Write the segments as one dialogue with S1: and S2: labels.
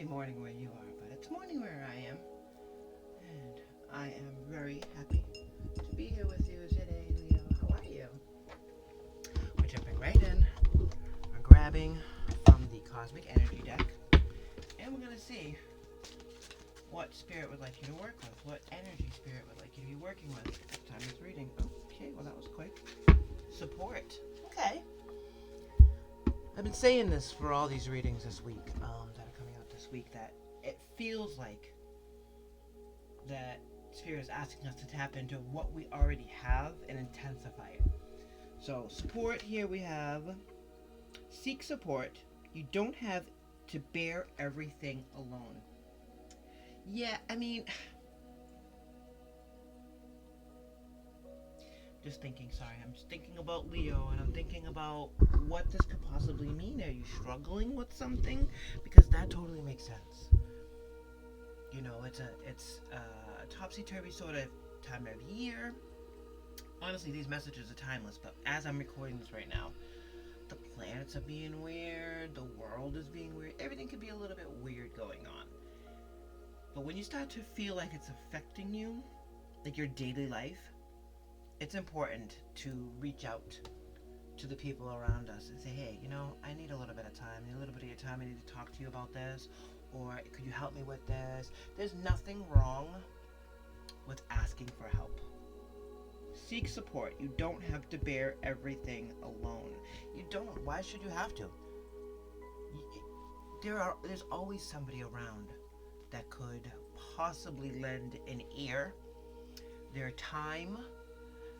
S1: morning where you are, but it's morning where I am. And I am very happy to be here with you today, Leo. How are you? We're jumping right in. We're grabbing from the Cosmic Energy deck. And we're going to see what Spirit would like you to work with. What energy Spirit would like you to be working with at the time of this reading. Okay, well that was quick. Support. Okay. I've been saying this for all these readings this week that are coming out this week, that it feels like that Spirit is asking us to tap into what we already have and intensify it. So support, here we have seek support. You don't have to bear everything alone. Yeah, I mean, I'm just thinking about Leo, and I'm thinking about what this could possibly mean. Are you struggling with something? Because that totally makes sense. You know, it's a topsy-turvy sort of time of year. Honestly, these messages are timeless, but as I'm recording this right now, the planets are being weird, the world is being weird, everything could be a little bit weird going on. But when you start to feel like it's affecting you, like your daily life, it's important to reach out to the people around us and say, hey, you know, I need a little bit of time. I need a little bit of your time. I need to talk to you about this. Or could you help me with this? There's nothing wrong with asking for help. Seek support. You don't have to bear everything alone. You don't. Why should you have to? There's always somebody around that could possibly lend an ear, their time,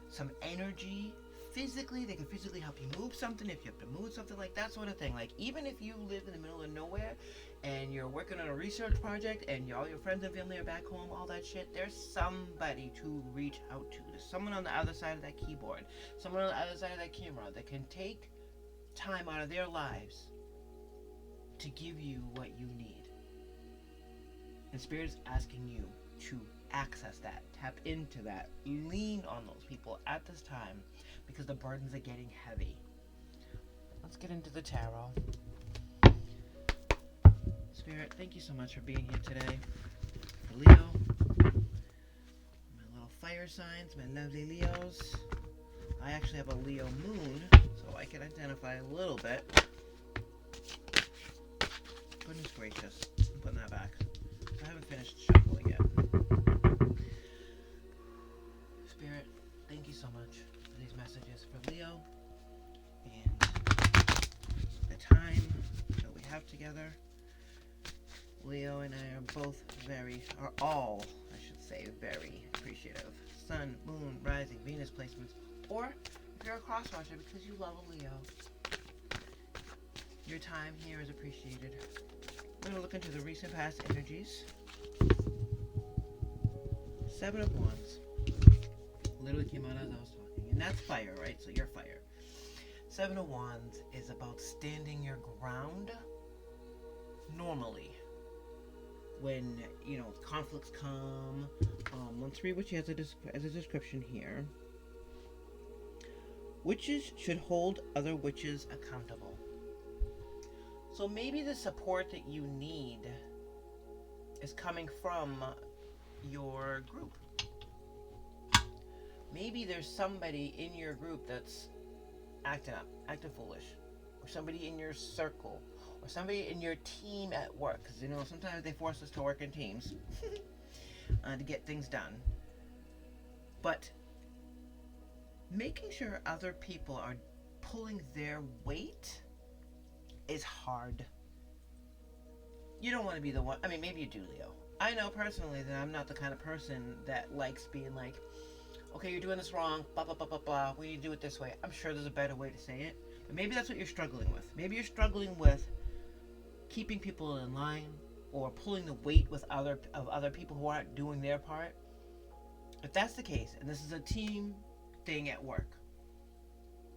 S1: some energy. Physically, they can physically help you move something if you have to move something, like that sort of thing. Like, even if you live in the middle of nowhere and you're working on a research project and all your friends and family are back home, all that shit, there's somebody to reach out to. There's someone on the other side of that keyboard, someone on the other side of that camera that can take time out of their lives to give you what you need. And Spirit is asking you to access that, tap into that, lean on those people at this time, because the burdens are getting heavy. Let's get into the tarot. Spirit, thank you so much for being here today. For Leo, my little fire signs, my lovely Leos. I actually have a Leo moon, so I can identify a little bit. Goodness gracious, I'm putting that back. I haven't finished shuffling yet. Spirit, thank you so much for these messages for Leo and the time that we have together. Leo and I are all very appreciative. Sun, moon, rising, Venus placements, or if you're a crosswatcher because you love a Leo, your time here is appreciated. We're going to look into the recent past energies. 7 of Wands. Literally came out as I was talking. And that's fire, right? So you're fire. 7 of Wands is about standing your ground normally. When, you know, conflicts come. Let's read what she has as a description here. Witches should hold other witches accountable. So maybe the support that you need is coming from your group. Maybe there's somebody in your group that's acting up, acting foolish, or somebody in your circle, or somebody in your team at work, because, you know, sometimes they force us to work in teams to get things done. But making sure other people are pulling their weight is hard. You don't want to be the one. I mean, maybe you do, Leo. I know personally that I'm not the kind of person that likes being like, okay, you're doing this wrong, blah, blah, blah, blah, blah, we need to do it this way. I'm sure there's a better way to say it, but maybe that's what you're struggling with. Maybe you're struggling with keeping people in line or pulling the weight with other people who aren't doing their part. If that's the case, and this is a team thing at work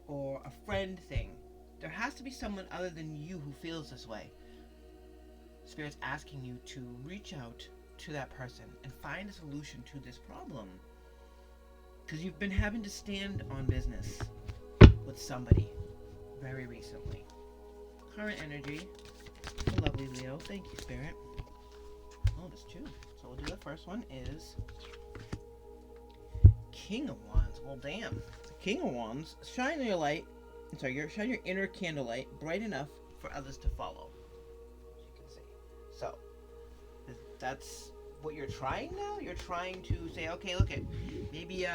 S1: or a friend thing, there has to be someone other than you who feels this way. Spirit's asking you to reach out to that person and find a solution to this problem. Because you've been having to stand on business with somebody very recently. Current energy. Lovely Leo. Thank you, Spirit. Oh, there's two. So we'll do the first one is King of Wands. Well, damn. King of Wands, shine your light. Shine your inner candlelight bright enough for others to follow. As you can see. So that's what you're trying now. You're trying to say, okay, look at maybe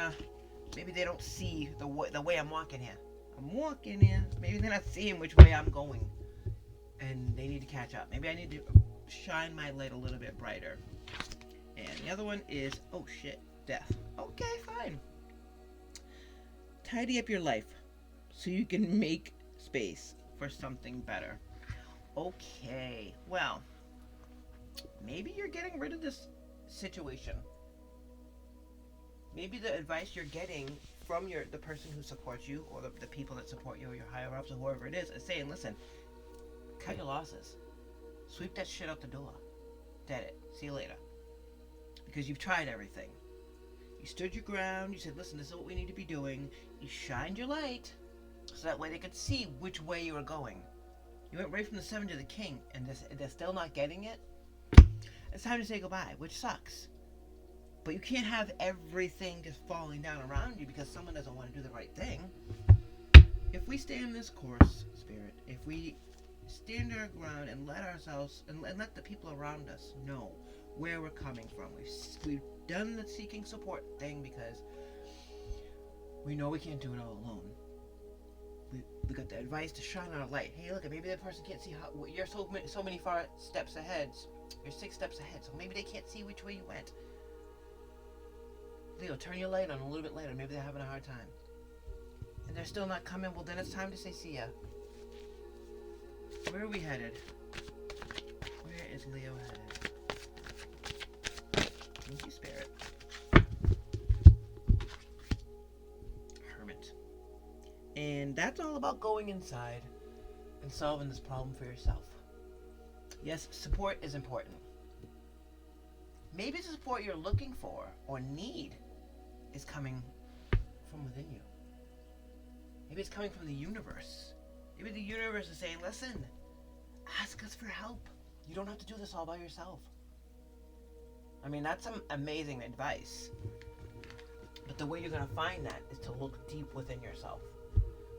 S1: they don't see the way I'm walking here. I'm walking here. Maybe they're not seeing which way I'm going, and they need to catch up. Maybe I need to shine my light a little bit brighter. And the other one is, oh shit, death. Okay, fine. Tidy up your life so you can make space for something better. Okay, well, maybe you're getting rid of this situation. Maybe the advice you're getting from the person who supports you, or the people that support you, or your higher ups, or whoever it is saying, listen, cut your losses. Sweep that shit out the door. Dead it. See you later. Because you've tried everything. You stood your ground. You said, listen, this is what we need to be doing. You shined your light so that way they could see which way you were going. You went right from the 7 to the king, and they're still not getting it. It's time to say goodbye, which sucks. But you can't have everything just falling down around you because someone doesn't want to do the right thing. If we stay on this course, Spirit, if we stand our ground and let ourselves and let the people around us know where we're coming from. We've done the seeking support thing because we know we can't do it all alone. We got the advice to shine our light. Hey, look, maybe that person can't see how you're so many far steps ahead. You're 6 steps ahead, so maybe they can't see which way you went. Leo, turn your light on a little bit later. Maybe they're having a hard time. And they're still not coming. Well, then it's time to say see ya. Where are we headed? Where is Leo headed? Thank you, Spirit. Hermit. And that's all about going inside and solving this problem for yourself. Yes, support is important. Maybe the support you're looking for or need is coming from within you. Maybe it's coming from the universe. Maybe the universe is saying, listen, ask us for help. You don't have to do this all by yourself. I mean, that's some amazing advice. But the way you're going to find that is to look deep within yourself.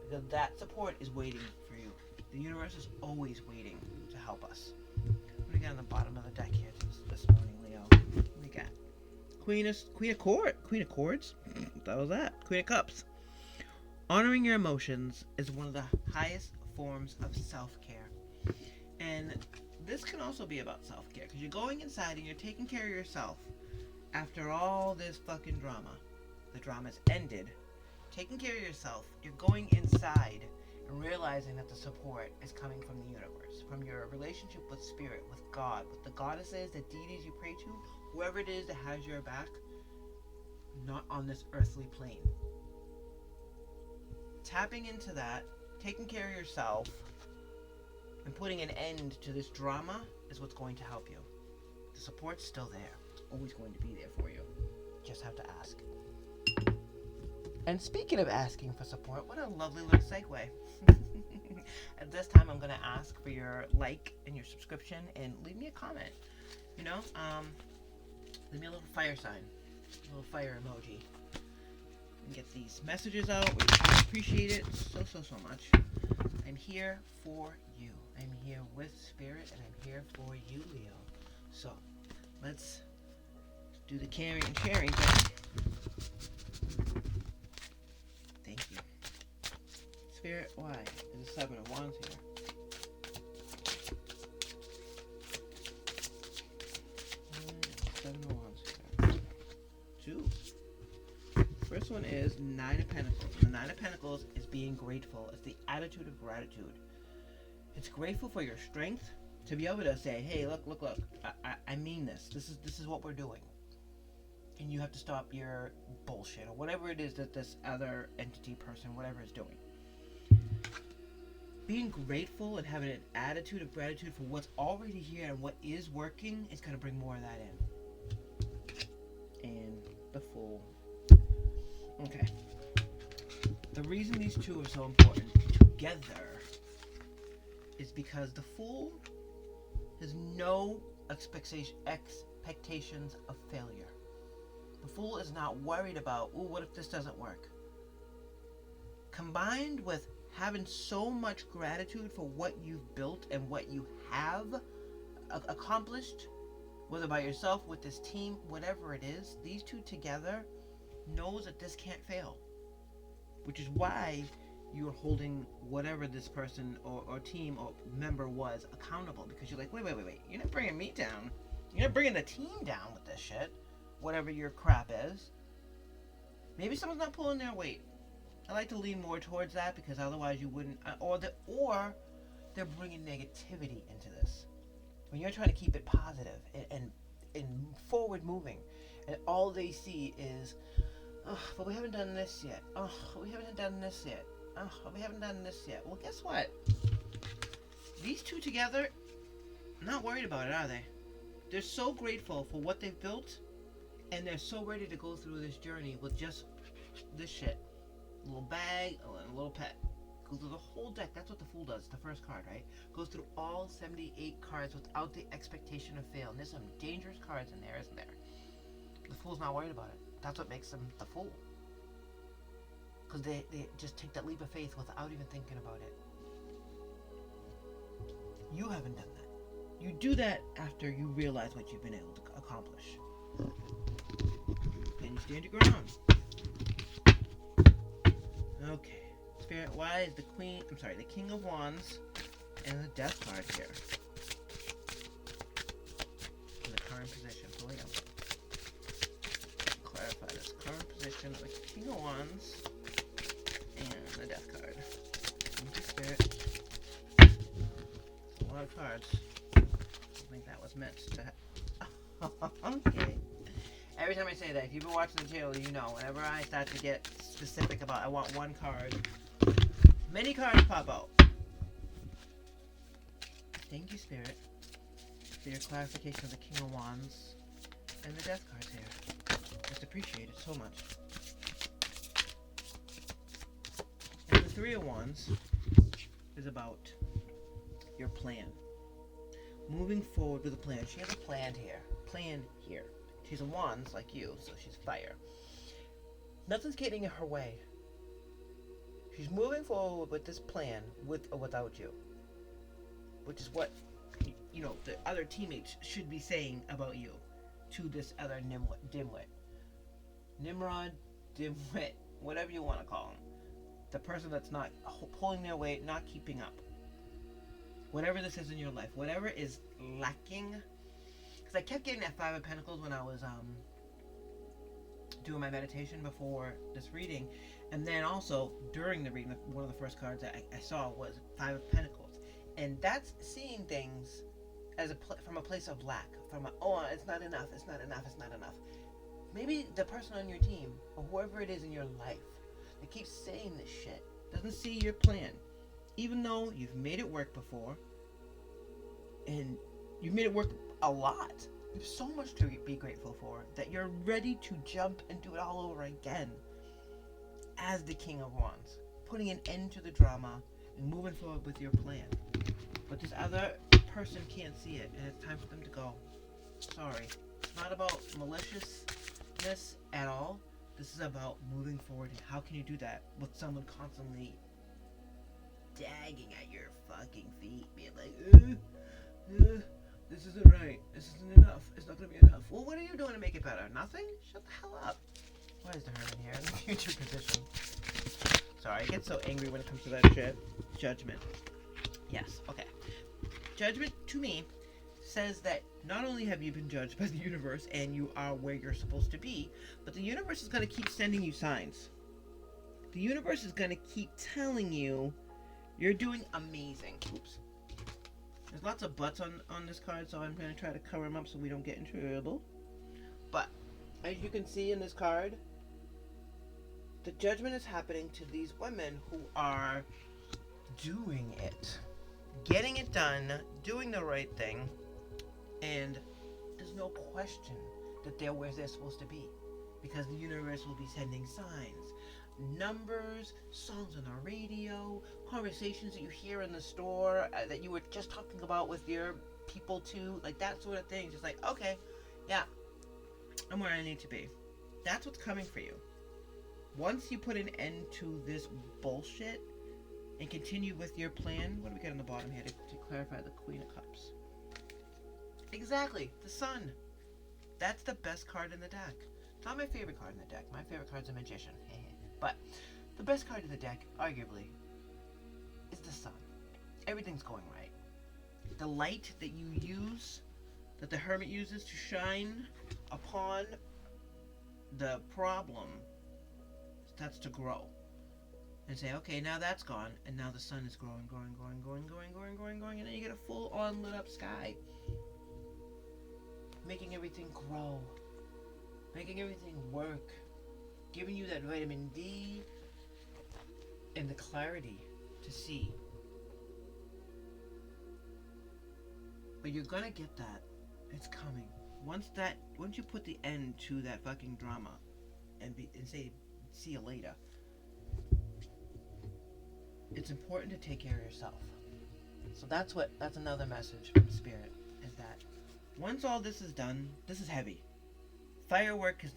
S1: Because that support is waiting for you. The universe is always waiting to help us. What do we got on the bottom of the deck here this morning, Leo? What do we got? Queen of Cords? What the hell was that? Queen of Cups. Honoring your emotions is one of the highest forms of self-care. And this can also be about self-care, because you're going inside and you're taking care of yourself after all this fucking drama. The drama's ended. Taking care of yourself, you're going inside and realizing that the support is coming from the universe, from your relationship with Spirit, with God, with the goddesses, the deities you pray to, whoever it is that has your back, not on this earthly plane. Tapping into that, taking care of yourself, and putting an end to this drama is what's going to help you. The support's still there. It's always going to be there for you. Just have to ask. And speaking of asking for support, what a lovely little segue. At this time, I'm going to ask for your like and your subscription, and leave me a comment. Leave me a little fire sign, a little fire emoji. And get these messages out. We appreciate it so much. I'm here for you. I'm here with Spirit, and I'm here for you, Leo. So, let's do the caring and sharing thing. Thank you. Spirit, why? There's a 7 of Wands here. Two. First one is 9 of Pentacles. The 9 of Pentacles is being grateful. It's the attitude of gratitude. It's grateful for your strength to be able to say, hey, look. I mean this. This is what we're doing. And you have to stop your bullshit or whatever it is that this other entity, person, whatever is doing. Being grateful and having an attitude of gratitude for what's already here and what is working is going to bring more of that in. And the Fool. Okay. The reason these two are so important together is because the Fool has no expectation expectations of failure. The Fool is not worried about, ooh, what if this doesn't work? Combined with having so much gratitude for what you've built and what you have accomplished, whether by yourself, with this team, whatever it is, these two together knows that this can't fail. Which is why you're holding whatever this person or team or member was accountable, because you're like, wait, you're not bringing me down. You're not bringing the team down with this shit, whatever your crap is. Maybe someone's not pulling their weight. I like to lean more towards that, because otherwise you wouldn't, or they're bringing negativity into this. When you're trying to keep it positive and forward moving, and all they see is, oh, but we haven't done this yet. Oh, we haven't done this yet. Oh, we haven't done this yet. Well, guess what? These two together, not worried about it, are they? They're so grateful for what they've built, and they're so ready to go through this journey with just this shit. A little bag and a little pet. Go through the whole deck. That's what the Fool does. It's the first card, right? Goes through all 78 cards without the expectation of fail. And there's some dangerous cards in there, isn't there? The Fool's not worried about it. That's what makes them the Fool. Because they just take that leap of faith without even thinking about it. You haven't done that. You do that after you realize what you've been able to accomplish. Then you stand your ground. Okay. Spirit wise, the King of Wands and the Death card here. In the current position. Fully up. Clarify this current position of the King of Wands and the Death card. Thank you, Spirit. A lot of cards. I think that was meant to. Okay. Every time I say that, if you've been watching the channel, you know, whenever I start to get specific about I want one card, many cards pop out. Thank you, Spirit, for your clarification of the King of Wands and the Death cards here. Just appreciate it so much. And the Three of Wands is about your plan. Moving forward with a plan. She has a plan here. She's a Wands like you, so she's fire. Nothing's getting in her way. She's moving forward with this plan, with or without you. Which is what, you know, the other teammates should be saying about you to this other dimwit. Nimrod, dimwit, whatever you want to call him. The person that's not pulling their weight, not keeping up. Whatever this is in your life, whatever is lacking. Because I kept getting that Five of Pentacles when I was doing my meditation before this reading, and then also during the reading, one of the first cards I saw was Five of Pentacles, and that's seeing things as from a place of lack, from it's not enough. Maybe the person on your team or whoever it is in your life that keeps saying this shit doesn't see your plan, even though you've made it work before, and you've made it work a lot. There's so much to be grateful for that you're ready to jump and do it all over again as the King of Wands, putting an end to the drama and moving forward with your plan. But this other person can't see it, and it's time for them to go. Sorry. It's not about maliciousness at all. This is about moving forward, and how can you do that with someone constantly dagging at your fucking feet, being like, this isn't right. This isn't enough. It's not going to be enough. Well, what are you doing to make it better? Nothing? Shut the hell up. Why is the Hermit here in the future position? Sorry, I get so angry when it comes to that shit. Judgment. Yes, okay. Judgment, to me, says that not only have you been judged by the universe and you are where you're supposed to be, but the universe is going to keep sending you signs. The universe is going to keep telling you you're doing amazing. Oops. There's lots of buts on this card, so I'm going to try to cover them up so we don't get into trouble. But, as you can see in this card, the judgment is happening to these women who are doing it. Getting it done, doing the right thing, and there's no question that they're where they're supposed to be. Because the universe will be sending signs, numbers, songs on the radio, conversations that you hear in the store that you were just talking about with your people too, like that sort of thing. Just like, okay, Yeah, I'm where I need to be. That's what's coming for you. Once you put an end to this bullshit and continue with your plan, what do we got on the bottom here to clarify the Queen of Cups? Exactly, the Sun. That's the best card in the deck. It's not my favorite card in the deck. My favorite card's a Magician. But the best card in the deck, arguably, is the Sun. Everything's going right. The light that you use, that the Hermit uses to shine upon the problem, starts to grow. And say, okay, now that's gone, and now the sun is growing, and then you get a full-on lit-up sky. Making everything grow. Making everything work. Giving you that vitamin D and the clarity to see. But you're gonna get that. It's coming. Once you put the end to that fucking drama and say, see you later, it's important to take care of yourself. So that's another message from Spirit, is that once all this is done, this is heavy. Firework is,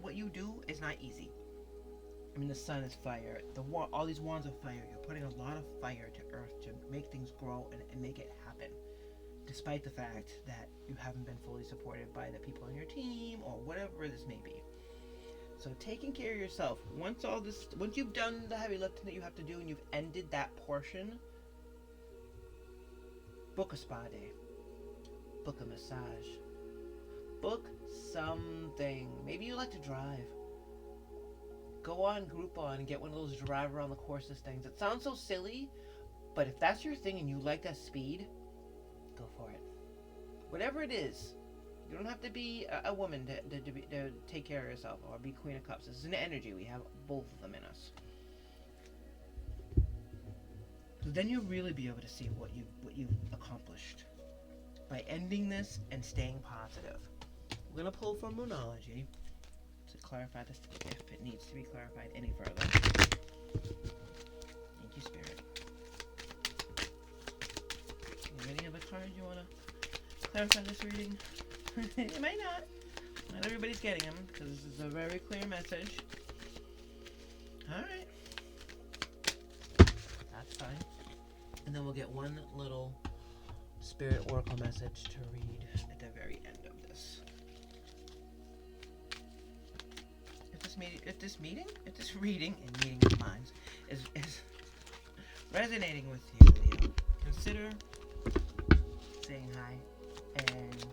S1: what you do is not easy. I mean, the sun is fire. All these wands of fire. You're putting a lot of fire to earth to make things grow and make it happen. Despite the fact that you haven't been fully supported by the people on your team or whatever this may be. So taking care of yourself, once you've done the heavy lifting that you have to do and you've ended that portion, book a spa day, book a massage, book something. Maybe you like to drive. Go on Groupon and get one of those drive around the courses things. It sounds so silly, but if that's your thing and you like that speed, go for it. Whatever it is. You don't have to be a woman to take care of yourself or be Queen of Cups. This is an energy. We have both of them in us. So then you'll really be able to see what you've accomplished by ending this and staying positive. We're gonna pull from Moonology to clarify this if it needs to be clarified any further. Thank you, Spirit. You have any other cards you wanna clarify this reading? It might not. Not everybody's getting them, because this is a very clear message. Alright. That's fine. And then we'll get one little Spirit Oracle message to read at the very end of this. If this reading and meeting of minds is resonating with you, Leo, consider saying hi and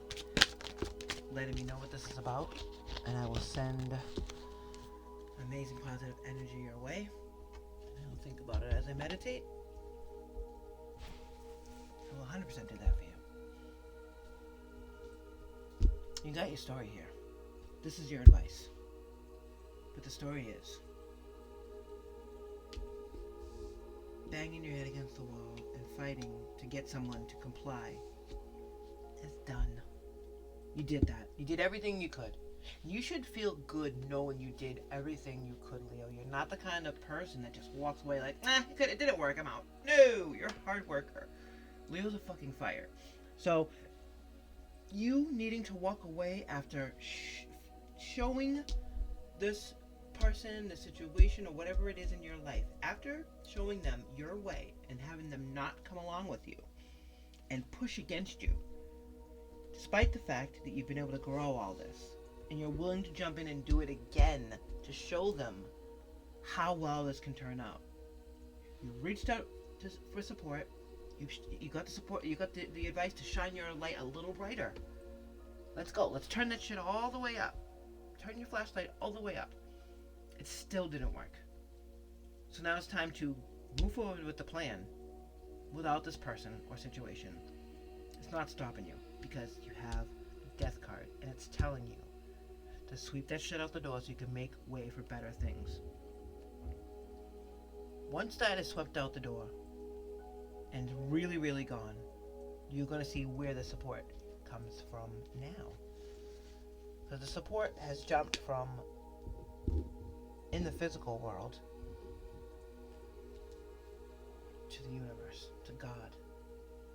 S1: letting me know what this is about, and I will send amazing positive energy your way, and I'll think about it as I meditate. I will 100% do that for you. You got your story here. This is your advice. But the story is banging your head against the wall and fighting to get someone to comply is done. You did that. You did everything you could. You should feel good knowing you did everything you could, Leo. You're not the kind of person that just walks away like, it didn't work, I'm out. No, you're a hard worker. Leo's a fucking fire. So, you needing to walk away after showing this person, the situation, or whatever it is in your life, after showing them your way and having them not come along with you and push against you, despite the fact that you've been able to grow all this, and you're willing to jump in and do it again to show them how well this can turn out. You reached out for support. You got the support. You got the advice to shine your light a little brighter. Let's go. Let's turn that shit all the way up. Turn your flashlight all the way up. It still didn't work. So now it's time to move forward with the plan without this person or situation. It's not stopping you because you have the Death card, and it's telling you to sweep that shit out the door so you can make way for better things. Once that is swept out the door and really, really gone, you're going to see where the support comes from now. Because the support has jumped from in the physical world to the universe, to God,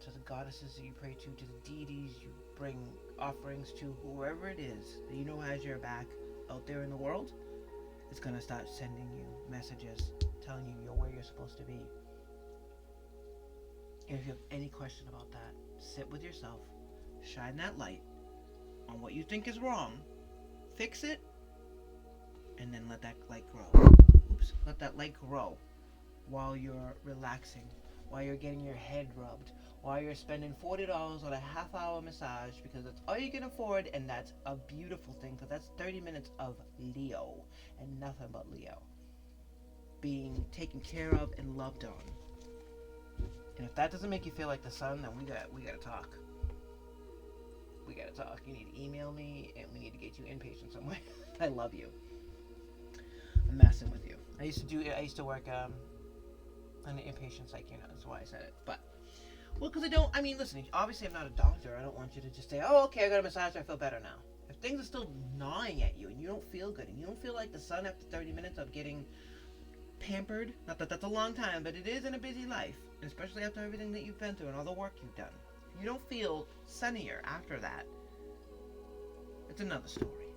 S1: to the goddesses that you pray to the deities you bring offerings to, whoever it is that you know has your back out there in the world, is going to start sending you messages telling you you're where you're supposed to be. And if you have any question about that, sit with yourself, shine that light on what you think is wrong, fix it, and then let that light grow. Let that light grow while you're relaxing, while you're getting your head rubbed, while you're spending $40 on a half-hour massage because that's all you can afford, and that's a beautiful thing because that's 30 minutes of Leo and nothing but Leo being taken care of and loved on. And if that doesn't make you feel like the sun, then we gotta talk. We gotta talk. You need to email me, and we need to get you inpatient somewhere. I love you. I'm messing with you. I used to work on an inpatient psych unit. That's why I said it. But because listen. Obviously, I'm not a doctor. I don't want you to just say, "Oh, okay, I got a massage. I feel better now." If things are still gnawing at you and you don't feel good and you don't feel like the sun after 30 minutes of getting pampered, not that that's a long time, but it is in a busy life, especially after everything that you've been through and all the work you've done. If you don't feel sunnier after that, it's another story.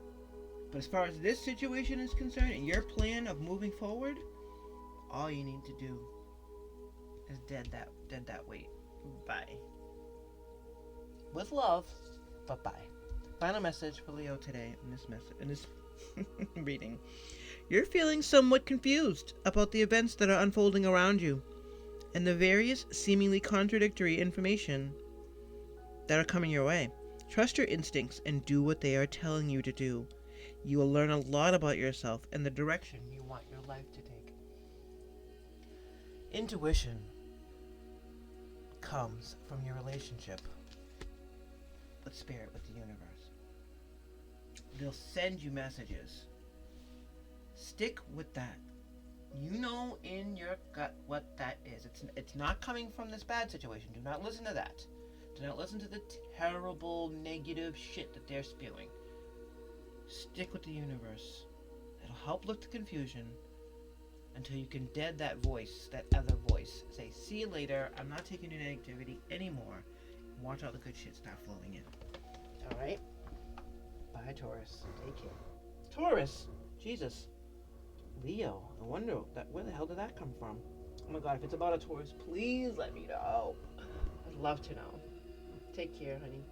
S1: But as far as this situation is concerned and your plan of moving forward, all you need to do is dead that weight. Bye. With love, but bye. Final message for Leo today in this reading. You're feeling somewhat confused about the events that are unfolding around you and the various seemingly contradictory information that are coming your way. Trust your instincts and do what they are telling you to do. You will learn a lot about yourself and the direction you want your life to take. Intuition comes from your relationship with spirit, with the universe. They'll send you messages. Stick with that. You know in your gut what that is. It's not coming from this bad situation. Do not listen to that. Do not listen to the terrible, negative shit that they're spewing. Stick with the universe. It'll help lift the confusion until you can dead that voice, that other voice. Say, see you later. I'm not taking your negativity anymore. Watch all the good shit start flowing in. Alright? Bye, Taurus. Take care. Taurus! Jesus. Leo. I wonder where the hell did that come from? Oh my god, if it's about a Taurus, please let me know. I'd love to know. Take care, honey.